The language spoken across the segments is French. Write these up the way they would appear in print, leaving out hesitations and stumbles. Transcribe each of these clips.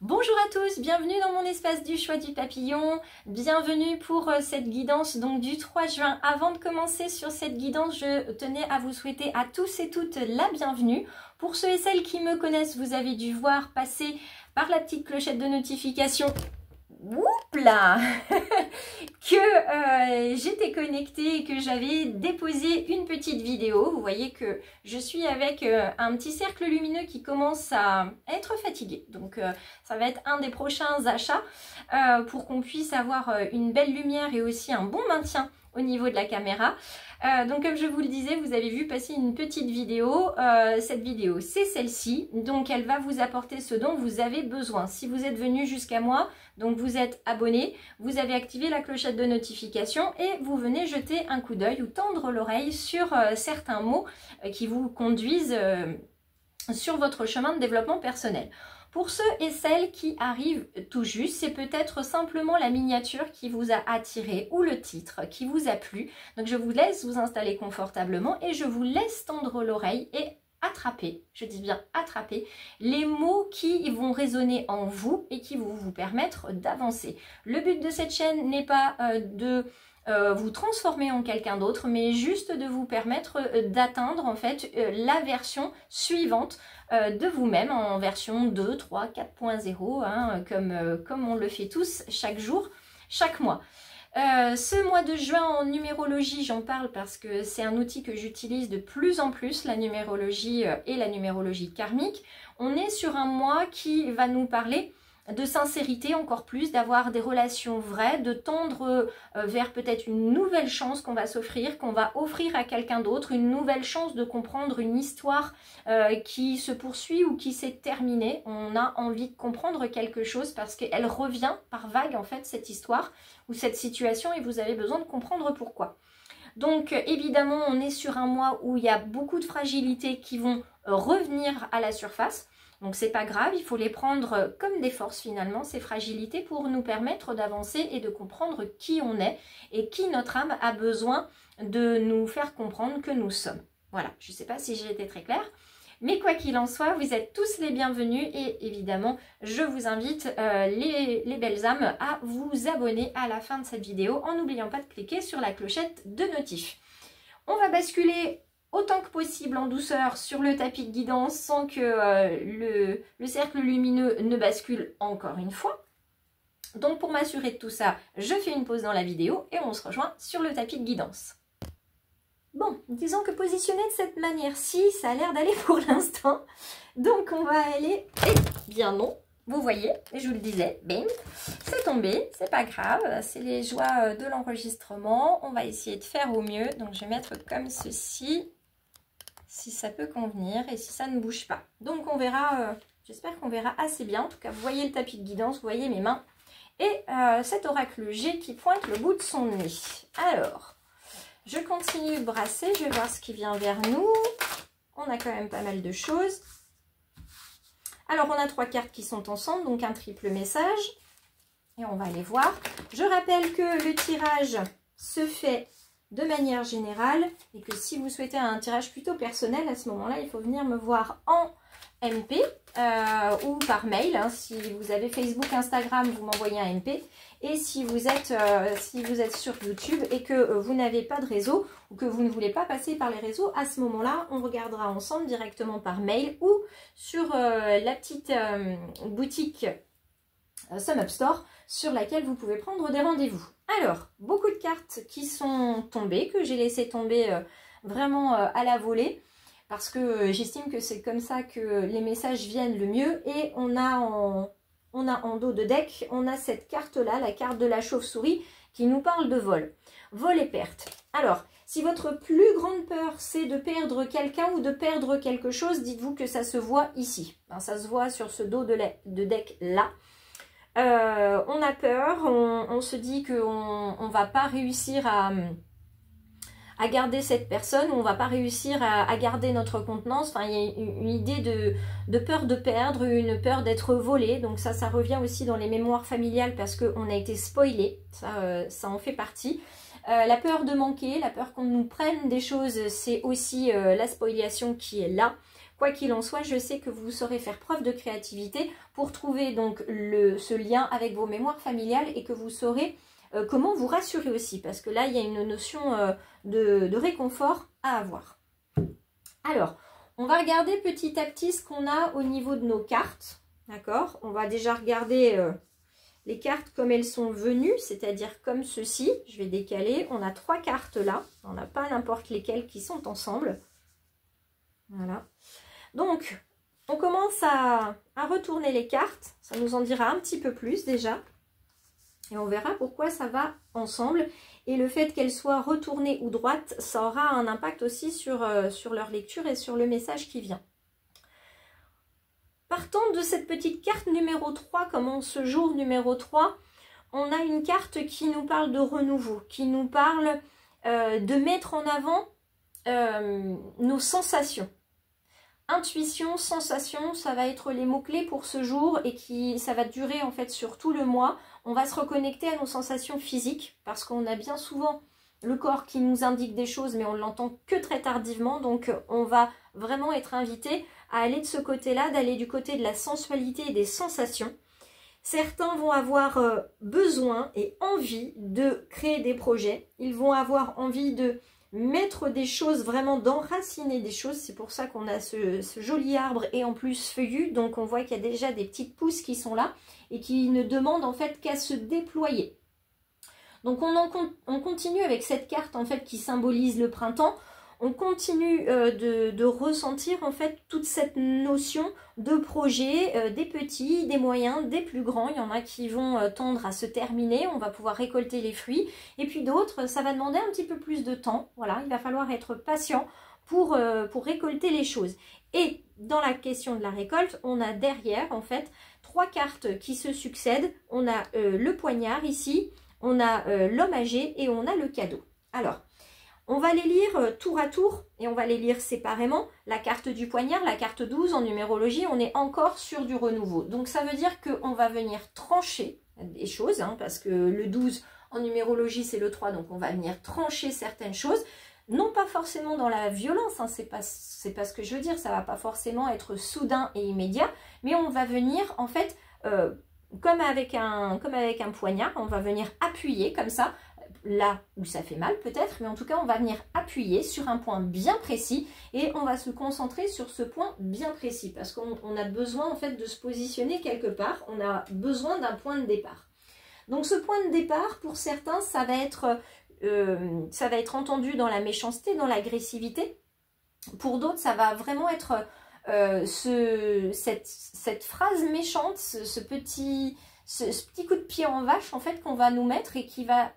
Bonjour à tous, bienvenue dans mon espace du choix du papillon, bienvenue pour cette guidance donc du 3 juin. Avant de commencer sur cette guidance, je tenais à vous souhaiter à tous et toutes la bienvenue. Pour ceux et celles qui me connaissent, vous avez dû voir passer par la petite clochette de notification, oups là, que j'étais connectée et que j'avais déposé une petite vidéo. Vous voyez que je suis avec un petit cercle lumineux qui commence à être fatigué. Donc ça va être un des prochains achats pour qu'on puisse avoir une belle lumière et aussi un bon maintien au niveau de la caméra. Donc comme je vous le disais, vous avez vu passer une petite vidéo. Cette vidéo, c'est celle-ci. Donc elle va vous apporter ce dont vous avez besoin. Si vous êtes venu jusqu'à moi, donc vous êtes abonné, vous avez activé la clochette de notification et vous venez jeter un coup d'œil ou tendre l'oreille sur certains mots qui vous conduisent sur votre chemin de développement personnel. Pour ceux et celles qui arrivent tout juste, c'est peut-être simplement la miniature qui vous a attiré ou le titre qui vous a plu. Donc je vous laisse vous installer confortablement et je vous laisse tendre l'oreille et attraper, je dis bien attraper, les mots qui vont résonner en vous et qui vont vous permettre d'avancer. Le but de cette chaîne n'est pas de vous transformer en quelqu'un d'autre, mais juste de vous permettre d'atteindre en fait la version suivante de vous-même en version 2, 3, 4.0, hein, comme on le fait tous chaque jour, chaque mois. Ce mois de juin en numérologie, j'en parle parce que c'est un outil que j'utilise de plus en plus, la numérologie et la numérologie karmique. On est sur un mois qui va nous parler de sincérité encore plus, d'avoir des relations vraies, de tendre vers peut-être une nouvelle chance qu'on va s'offrir, qu'on va offrir à quelqu'un d'autre, une nouvelle chance de comprendre une histoire qui se poursuit ou qui s'est terminée. On a envie de comprendre quelque chose parce qu'elle revient par vague en fait cette histoire ou cette situation et vous avez besoin de comprendre pourquoi. Donc évidemment on est sur un mois où il y a beaucoup de fragilités qui vont revenir à la surface. Donc c'est pas grave, il faut les prendre comme des forces finalement, ces fragilités, pour nous permettre d'avancer et de comprendre qui on est et qui notre âme a besoin de nous faire comprendre que nous sommes. Voilà, je ne sais pas si j'ai été très claire, mais quoi qu'il en soit, vous êtes tous les bienvenus et évidemment, je vous invite les belles âmes à vous abonner à la fin de cette vidéo en n'oubliant pas de cliquer sur la clochette de notif. On va basculer autant que possible en douceur sur le tapis de guidance sans que le cercle lumineux ne bascule encore une fois. Donc pour m'assurer de tout ça, je fais une pause dans la vidéo et on se rejoint sur le tapis de guidance. Bon, disons que positionné de cette manière-ci, ça a l'air d'aller pour l'instant. Donc on va aller... Eh bien non, vous voyez, je vous le disais, bing, c'est tombé, c'est pas grave, c'est les joies de l'enregistrement. On va essayer de faire au mieux, donc je vais mettre comme ceci, si ça peut convenir et si ça ne bouge pas. Donc on verra, j'espère qu'on verra assez bien. En tout cas, vous voyez le tapis de guidance, vous voyez mes mains. Et cet oracle G qui pointe le bout de son nez. Alors, je continue de brasser, je vais voir ce qui vient vers nous. On a quand même pas mal de choses. Alors, on a 3 cartes qui sont ensemble, donc un triple message. Et on va aller voir. Je rappelle que le tirage se fait de manière générale et que si vous souhaitez un tirage plutôt personnel, à ce moment-là, il faut venir me voir en MP ou par mail. Hein. Si vous avez Facebook, Instagram, vous m'envoyez un MP. Et si vous êtes sur YouTube et que vous n'avez pas de réseau ou que vous ne voulez pas passer par les réseaux, à ce moment-là, on regardera ensemble directement par mail ou sur la petite boutique SumUp Store sur laquelle vous pouvez prendre des rendez-vous. Alors, beaucoup de cartes qui sont tombées, que j'ai laissé tomber vraiment à la volée, parce que j'estime que c'est comme ça que les messages viennent le mieux. Et on a en dos de deck, on a cette carte-là, la carte de la chauve-souris, qui nous parle de vol. Vol et perte. Alors, si votre plus grande peur, c'est de perdre quelqu'un ou de perdre quelque chose, dites-vous que ça se voit ici. Hein, ça se voit sur ce dos de deck-là. On a peur, on se dit qu'on ne va pas réussir à garder cette personne, on ne va pas réussir à garder notre contenance. Enfin, il y a une idée de peur de perdre, une peur d'être volé. Donc ça revient aussi dans les mémoires familiales parce qu'on a été spoilé, ça en fait partie. La peur de manquer, la peur qu'on nous prenne des choses, c'est aussi la spoliation qui est là. quoi qu'il en soit, je sais que vous saurez faire preuve de créativité pour trouver donc ce lien avec vos mémoires familiales et que vous saurez comment vous rassurer aussi, parce que là, il y a une notion de réconfort à avoir. Alors, on va regarder petit à petit ce qu'on a au niveau de nos cartes, d'accord? On va déjà regarder les cartes comme elles sont venues, c'est-à-dire comme ceci. Je vais décaler. On a 3 cartes là, on n'a pas n'importe lesquelles qui sont ensemble. Voilà. Donc, on commence à retourner les cartes. Ça nous en dira un petit peu plus déjà. Et on verra pourquoi ça va ensemble. Et le fait qu'elles soient retournées ou droites, ça aura un impact aussi sur leur lecture et sur le message qui vient. Partant de cette petite carte numéro 3, comme en ce jour numéro 3, on a une carte qui nous parle de renouveau, qui nous parle de mettre en avant nos sensations. Intuition, sensation, ça va être les mots-clés pour ce jour et ça va durer en fait sur tout le mois. On va se reconnecter à nos sensations physiques parce qu'on a bien souvent le corps qui nous indique des choses mais on ne l'entend que très tardivement. Donc on va vraiment être invité à aller de ce côté-là, d'aller du côté de la sensualité et des sensations. Certains vont avoir besoin et envie de créer des projets. Ils vont avoir envie de mettre des choses, vraiment d'enraciner des choses. C'est pour ça qu'on a ce joli arbre et en plus feuillu. Donc on voit qu'il y a déjà des petites pousses qui sont là et qui ne demandent en fait qu'à se déployer. Donc on continue avec cette carte en fait qui symbolise le printemps. On continue de ressentir en fait toute cette notion de projet, des petits, des moyens, des plus grands. Il y en a qui vont tendre à se terminer, on va pouvoir récolter les fruits. Et puis d'autres, ça va demander un petit peu plus de temps. Voilà, il va falloir être patient pour récolter les choses. Et dans la question de la récolte, on a derrière en fait 3 cartes qui se succèdent. On a le poignard ici, on a l'homme âgé et on a le cadeau. Alors, on va les lire tour à tour et on va les lire séparément. La carte du poignard, la carte 12 en numérologie, on est encore sur du renouveau. Donc ça veut dire qu'on va venir trancher des choses, hein, parce que le 12 en numérologie c'est le 3, donc on va venir trancher certaines choses. Non pas forcément dans la violence, hein, c'est pas ce que je veux dire, ça va pas forcément être soudain et immédiat, mais on va venir en fait, comme avec un poignard, on va venir appuyer comme ça, là où ça fait mal peut-être, mais en tout cas on va venir appuyer sur un point bien précis et on va se concentrer sur ce point bien précis parce qu'on a besoin en fait de se positionner quelque part, on a besoin d'un point de départ. Donc ce point de départ pour certains ça va être entendu dans la méchanceté, dans l'agressivité. Pour d'autres ça va vraiment être cette phrase méchante, ce petit coup de pied en vache en fait qu'on va nous mettre et qui va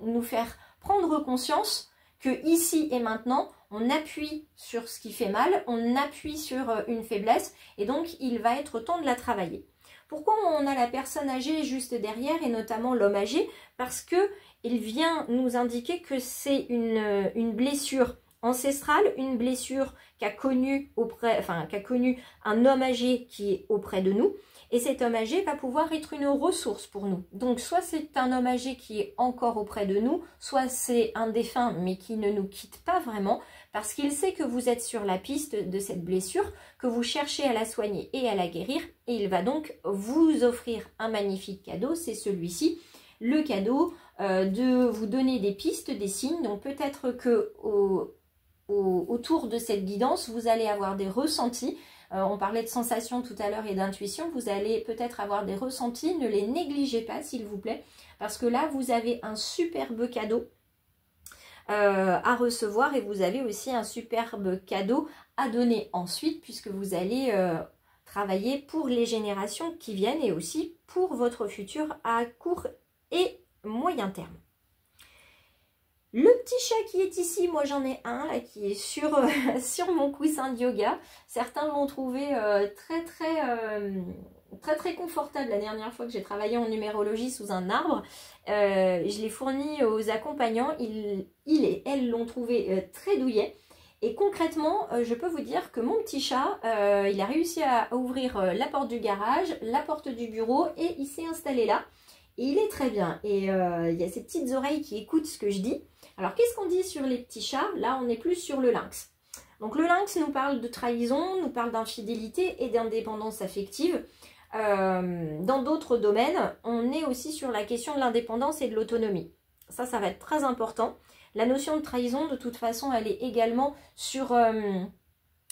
nous faire prendre conscience que ici et maintenant on appuie sur ce qui fait mal, on appuie sur une faiblesse et donc il va être temps de la travailler. Pourquoi on a la personne âgée juste derrière et notamment l'homme âgé? Parce que il vient nous indiquer que c'est une blessure ancestrale, une blessure qu'a connu un homme âgé qui est auprès de nous. Et cet homme âgé va pouvoir être une ressource pour nous. Donc soit c'est un homme âgé qui est encore auprès de nous, soit c'est un défunt mais qui ne nous quitte pas vraiment parce qu'il sait que vous êtes sur la piste de cette blessure, que vous cherchez à la soigner et à la guérir. Et il va donc vous offrir un magnifique cadeau, c'est celui-ci, le cadeau de vous donner des pistes, des signes. Donc peut-être que autour de cette guidance, vous allez avoir des ressentis. On parlait de sensations tout à l'heure et d'intuition. Vous allez peut-être avoir des ressentis. Ne les négligez pas, s'il vous plaît. Parce que là, vous avez un superbe cadeau à recevoir. Et vous avez aussi un superbe cadeau à donner ensuite. Puisque vous allez travailler pour les générations qui viennent. Et aussi pour votre futur à court et moyen terme. Le petit chat qui est ici, moi j'en ai un là qui est sur mon coussin de yoga. Certains l'ont trouvé très confortable la dernière fois que j'ai travaillé en numérologie sous un arbre. Je l'ai fourni aux accompagnants. Elles l'ont trouvé très douillet. Et concrètement, je peux vous dire que mon petit chat, il a réussi à ouvrir la porte du garage, la porte du bureau et il s'est installé là. Et il est très bien. Et il y a ces petites oreilles qui écoutent ce que je dis. Alors, qu'est-ce qu'on dit sur les petits chats? Là, on est plus sur le lynx. Donc le lynx nous parle de trahison, nous parle d'infidélité et d'indépendance affective. Dans d'autres domaines, on est aussi sur la question de l'indépendance et de l'autonomie. Ça va être très important. La notion de trahison, de toute façon, elle est également sur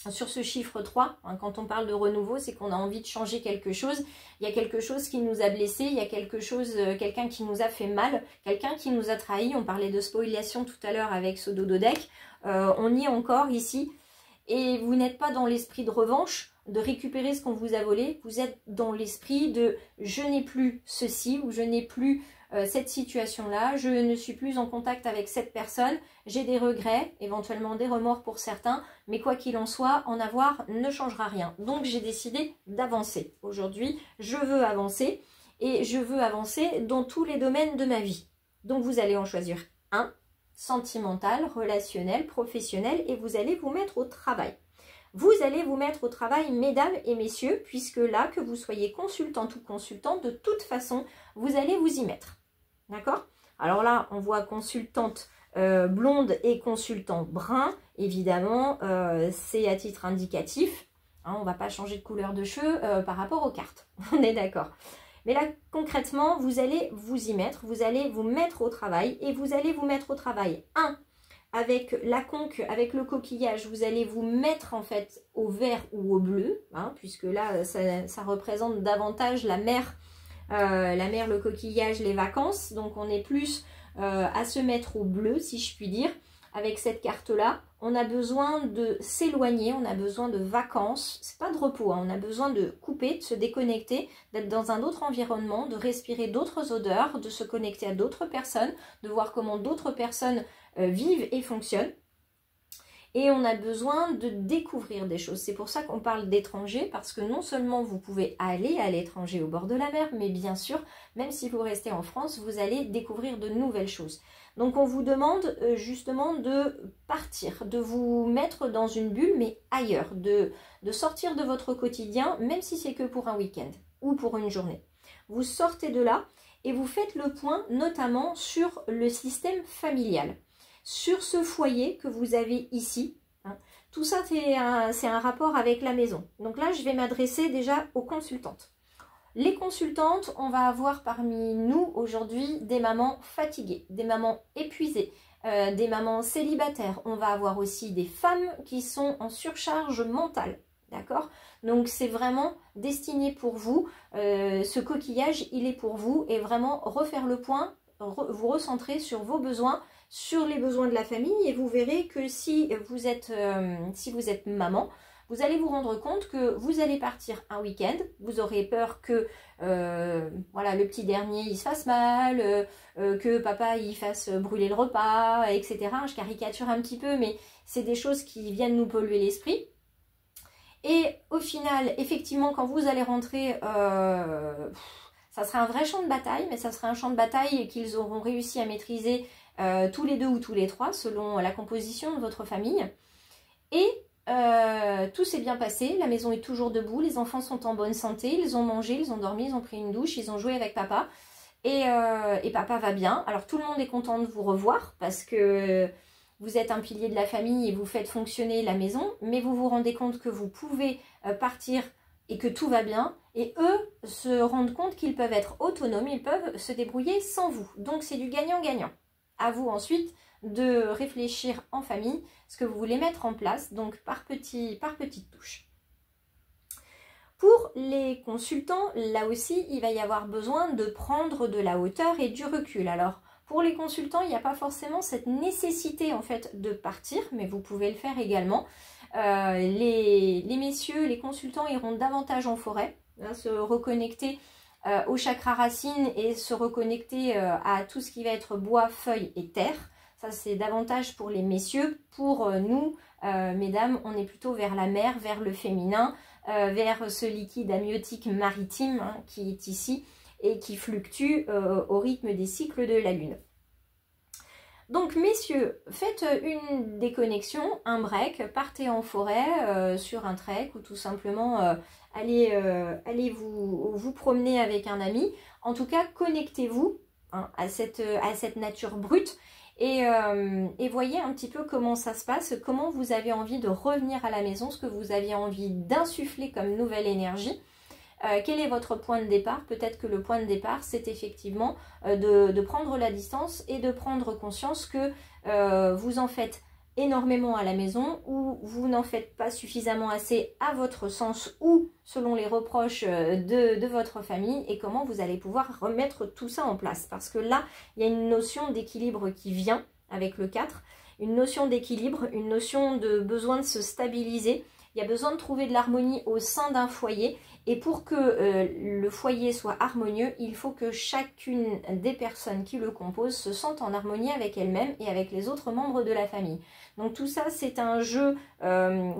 ce chiffre 3. Hein, quand on parle de renouveau, c'est qu'on a envie de changer quelque chose. Il y a quelque chose qui nous a blessés, il y a quelque chose, quelqu'un qui nous a fait mal, quelqu'un qui nous a trahi. On parlait de spoliation tout à l'heure avec ce dodo deck. On y est encore ici. Et vous n'êtes pas dans l'esprit de revanche, de récupérer ce qu'on vous a volé. Vous êtes dans l'esprit de je n'ai plus ceci ou je n'ai plus cette situation-là, je ne suis plus en contact avec cette personne, j'ai des regrets, éventuellement des remords pour certains, mais quoi qu'il en soit, en avoir ne changera rien. Donc j'ai décidé d'avancer. Aujourd'hui, je veux avancer et je veux avancer dans tous les domaines de ma vie. Donc vous allez en choisir un, sentimental, relationnel, professionnel, et vous allez vous mettre au travail. Vous allez vous mettre au travail, mesdames et messieurs, puisque là, que vous soyez consultante ou consultant, de toute façon, vous allez vous y mettre. D'accord? Alors là, on voit consultante blonde et consultant brun. Évidemment, c'est à titre indicatif. Hein, on ne va pas changer de couleur de cheveux par rapport aux cartes. On est d'accord. Mais là, concrètement, vous allez vous y mettre. Vous allez vous mettre au travail. Et vous allez vous mettre au travail. Avec la conque, avec le coquillage, vous allez vous mettre en fait au vert ou au bleu. Hein, puisque là, ça représente davantage la mer. Le coquillage, les vacances. Donc on est plus à se mettre au bleu, si je puis dire. Avec cette carte-là, on a besoin de s'éloigner, on a besoin de vacances. C'est pas de repos, hein. On a besoin de couper, de se déconnecter, d'être dans un autre environnement, de respirer d'autres odeurs, de se connecter à d'autres personnes, de voir comment d'autres personnes vivent et fonctionnent. Et on a besoin de découvrir des choses. C'est pour ça qu'on parle d'étranger, parce que non seulement vous pouvez aller à l'étranger au bord de la mer, mais bien sûr, même si vous restez en France, vous allez découvrir de nouvelles choses. Donc on vous demande justement de partir, de vous mettre dans une bulle, mais ailleurs, de sortir de votre quotidien, même si c'est que pour un week-end ou pour une journée. Vous sortez de là et vous faites le point notamment sur le système familial. Sur ce foyer que vous avez ici, hein, tout ça c'est un rapport avec la maison. Donc là, je vais m'adresser déjà aux consultantes. Les consultantes, on va avoir parmi nous aujourd'hui des mamans fatiguées, des mamans épuisées, des mamans célibataires. On va avoir aussi des femmes qui sont en surcharge mentale. D'accord? Donc c'est vraiment destiné pour vous. Ce coquillage, il est pour vous. Et vraiment refaire le point, vous recentrer sur vos besoins, sur les besoins de la famille, et vous verrez que si vous êtes maman, vous allez vous rendre compte que vous allez partir un week-end, vous aurez peur que voilà, le petit dernier il se fasse mal, que papa il fasse brûler le repas, etc. Je caricature un petit peu, mais c'est des choses qui viennent nous polluer l'esprit. Et au final, effectivement, quand vous allez rentrer, ça sera un vrai champ de bataille, mais ça sera un champ de bataille qu'ils auront réussi à maîtriser tous les deux ou tous les trois, selon la composition de votre famille. Et tout s'est bien passé, la maison est toujours debout, les enfants sont en bonne santé, ils ont mangé, ils ont dormi, ils ont pris une douche, ils ont joué avec papa. Et papa va bien. Alors tout le monde est content de vous revoir parce que vous êtes un pilier de la famille et vous faites fonctionner la maison. Mais vous vous rendez compte que vous pouvez partir et que tout va bien. Et eux se rendent compte qu'ils peuvent être autonomes, ils peuvent se débrouiller sans vous. Donc c'est du gagnant-gagnant. À vous ensuite de réfléchir en famille ce que vous voulez mettre en place, donc par petites touches. Pour les consultants, là aussi, il va y avoir besoin de prendre de la hauteur et du recul. Alors, pour les consultants, il n'y a pas forcément cette nécessité en fait de partir, mais vous pouvez le faire également. Les messieurs, les consultants iront davantage en forêt, hein, se reconnecter au chakra racine et se reconnecter à tout ce qui va être bois, feuilles et terre. Ça, c'est davantage pour les messieurs. Pour nous, mesdames, on est plutôt vers la mer, vers le féminin, vers ce liquide amniotique maritime hein, qui est ici et qui fluctue au rythme des cycles de la Lune. Donc, messieurs, faites une déconnexion, un break, partez en forêt sur un trek ou tout simplement allez vous promener avec un ami. En tout cas, connectez-vous hein, à cette nature brute. et voyez un petit peu comment ça se passe, comment vous avez envie de revenir à la maison, ce que vous aviez envie d'insuffler comme nouvelle énergie. Quel est votre point de départ? Peut-être que le point de départ, c'est effectivement de prendre la distance et de prendre conscience que vous en faites énormément à la maison ou vous n'en faites pas suffisamment assez à votre sens ou selon les reproches de votre famille et comment vous allez pouvoir remettre tout ça en place. Parce que là, il y a une notion d'équilibre qui vient avec le 4, une notion d'équilibre, une notion de besoin de se stabiliser. Il y a besoin de trouver de l'harmonie au sein d'un foyer et pour que le foyer soit harmonieux, il faut que chacune des personnes qui le composent se sente en harmonie avec elle-même et avec les autres membres de la famille. Donc tout ça, c'est un jeu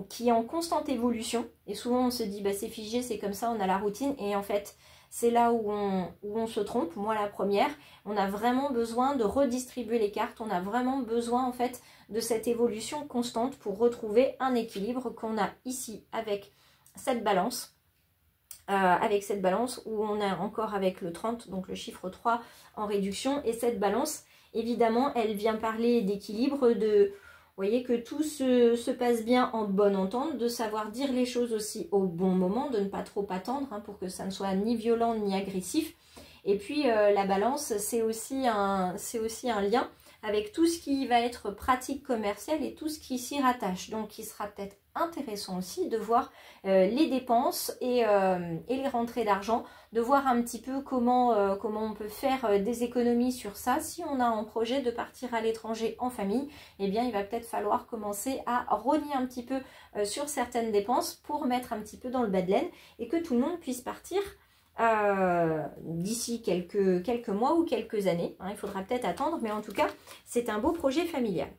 qui est en constante évolution et souvent on se dit bah, c'est figé, c'est comme ça, on a la routine et en fait c'est là où on se trompe, moi la première. On a vraiment besoin de redistribuer les cartes, on a vraiment besoin en fait de cette évolution constante pour retrouver un équilibre qu'on a ici avec cette balance. Où on est encore avec le 30, donc le chiffre 3 en réduction. Et cette balance, évidemment, elle vient parler d'équilibre, de... Vous voyez que tout se passe bien en bonne entente, de savoir dire les choses aussi au bon moment, de ne pas trop attendre hein, pour que ça ne soit ni violent ni agressif. Et puis la balance, c'est aussi un lien avec tout ce qui va être pratique commerciale et tout ce qui s'y rattache. Donc il sera peut-être intéressant aussi de voir les dépenses et les rentrées d'argent, de voir un petit peu comment on peut faire des économies sur ça. Si on a un projet de partir à l'étranger en famille, eh bien il va peut-être falloir commencer à rogner un petit peu sur certaines dépenses pour mettre un petit peu dans le bas de laine et que tout le monde puisse partir d'ici quelques mois ou quelques années. Hein, il faudra peut-être attendre, mais en tout cas, c'est un beau projet familial.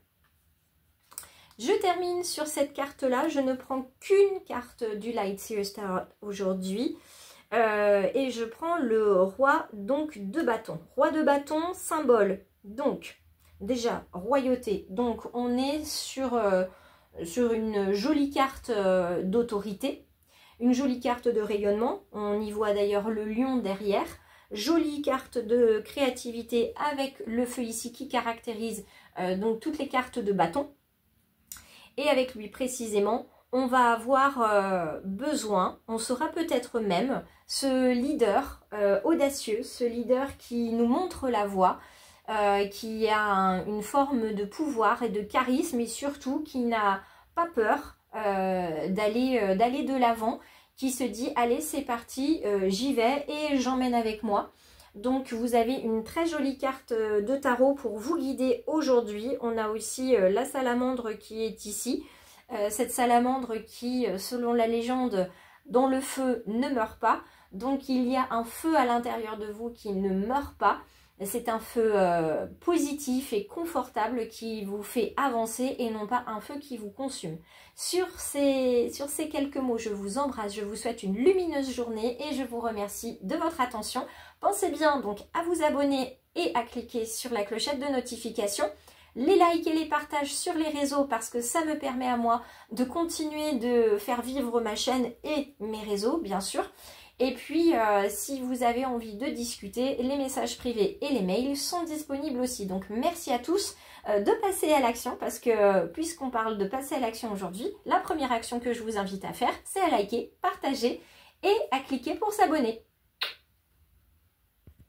Je termine sur cette carte-là. Je ne prends qu'une carte du Light Series Tarot aujourd'hui. Et je prends le roi donc de bâton. Roi de bâton, symbole. Donc, déjà, royauté. Donc, on est sur une jolie carte d'autorité. Une jolie carte de rayonnement, on y voit d'ailleurs le lion derrière. Jolie carte de créativité avec le feu ici qui caractérise donc toutes les cartes de bâton. Et avec lui précisément, on va avoir besoin, on sera peut-être même ce leader audacieux, ce leader qui nous montre la voie, qui a une forme de pouvoir et de charisme et surtout qui n'a pas peur d'aller de l'avant, qui se dit allez c'est parti, j'y vais et j'emmène avec moi. Donc vous avez une très jolie carte de tarot pour vous guider aujourd'hui. On a aussi la salamandre qui est ici, cette salamandre qui selon la légende dont le feu ne meurt pas. Donc il y a un feu à l'intérieur de vous qui ne meurt pas. C'est un feu positif et confortable qui vous fait avancer et non pas un feu qui vous consume. Sur ces quelques mots, je vous embrasse, je vous souhaite une lumineuse journée et je vous remercie de votre attention. Pensez bien donc à vous abonner et à cliquer sur la clochette de notification. Les likes et les partages sur les réseaux parce que ça me permet à moi de continuer de faire vivre ma chaîne et mes réseaux bien sûr. Et puis, si vous avez envie de discuter, les messages privés et les mails sont disponibles aussi. Donc, merci à tous de passer à l'action parce que, puisqu'on parle de passer à l'action aujourd'hui, la première action que je vous invite à faire, c'est à liker, partager et à cliquer pour s'abonner.